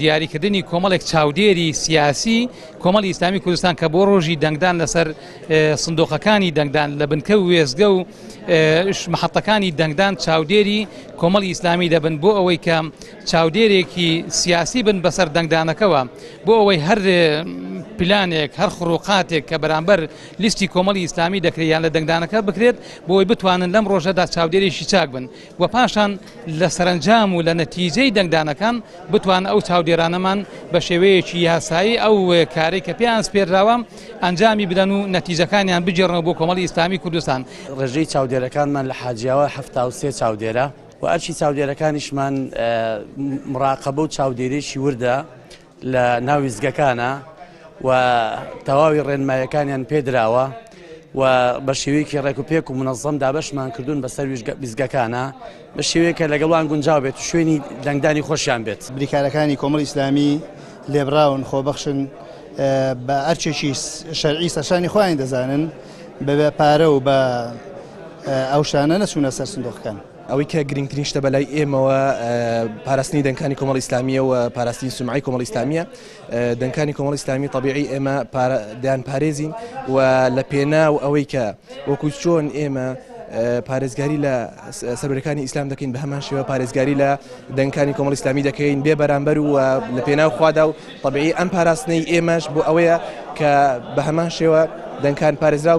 دیاریکردنی کۆمەڵێک چاودێری سیاسی کۆمەڵی ئیسلامی کوردستان کە بۆ ڕۆژی دەنگدان لەسەر سندۆقەکانی دەنگدان لە بنکە و وێزگە و محەتەکانی دەنگدان چاودێری کۆمەڵی ئیسلامی دەبن بۆ ئەوەی کە چاودێرێکی سیاسی بن بەسەر دەنگدانەکەوە بۆ ئەوەی هەر پلانێک هەر خڕوقاتێک کە بەرامبەر لیستی کۆمەڵی ئیسلامی دەکرێت یان لە دەنگدانەکە بکرێت بۆی بتوانن لەم ڕۆژەدا چاودێرێکی چاک بن و پاشان لە سەرنجام و لە نەتیجەی دەنگدانەکان بتوان ئەو چاودێرانەمان بە شێوەیەکی یاسایی ئەو کارێک کە پێیان سپێراوە ئەنجامی بدەن و نەتیجەکانیان بجێڕنەوە بۆ کۆمەڵی ئیسلامی کوردستان. ڕێژەی چاودێرەکانمان لە حاجیاوە 73 چاودێرە و ئەرچی چاودێرەکانیشمان مراقەبە و چاودێرێکی وردە لە ناو ویزگەکانە و تەواوی ڕێنمایەکانیان پێدراوە و بە شێوەیەکی ڕێکوپێک و منەظەم دابەشمان کردوون بەسەر ویزگەکانە بە شێوەیەکە لەگەڵوان گونجاو بێت و شوێنی دەنگدانی خۆشیان بێت. بریکارەکانی کۆمەڵی ئیسلامی لێبراون خۆبەخشن بە ئەرچێکی شەرعی سەرشانی خۆیان دەزانن بە پارە و بە ئەو شانە نەچوونە سەر سندۆقەکان. ئەوەی کە گرنگترین شتە بەلای ئێمەوە پاراستنی دەنگانی کۆمەڵی ئیسلامیە و پاراستنی سومعی کۆمەڵی ئیسلامیە. دەنگانی کۆمەڵی ئیسلامی طبیعی ئێمە دەیان پارێزین و لە پێنا و ئەوەی کە وەکو چۆن ئێمە پارێزگاری لە سەرۆرەکانی ئیسلام دەکەین بە هەمان شێوە پارێزگاری لە دەنگانی کۆمەڵی ئیسلامی دەکەین بێ بەرامبەر و لە پێناو خوادا و طبیعی ئەم پاراستنەی ئێمەش بۆ ئەوەیە کە بە هەمان شێوە دەنگان پارێزراو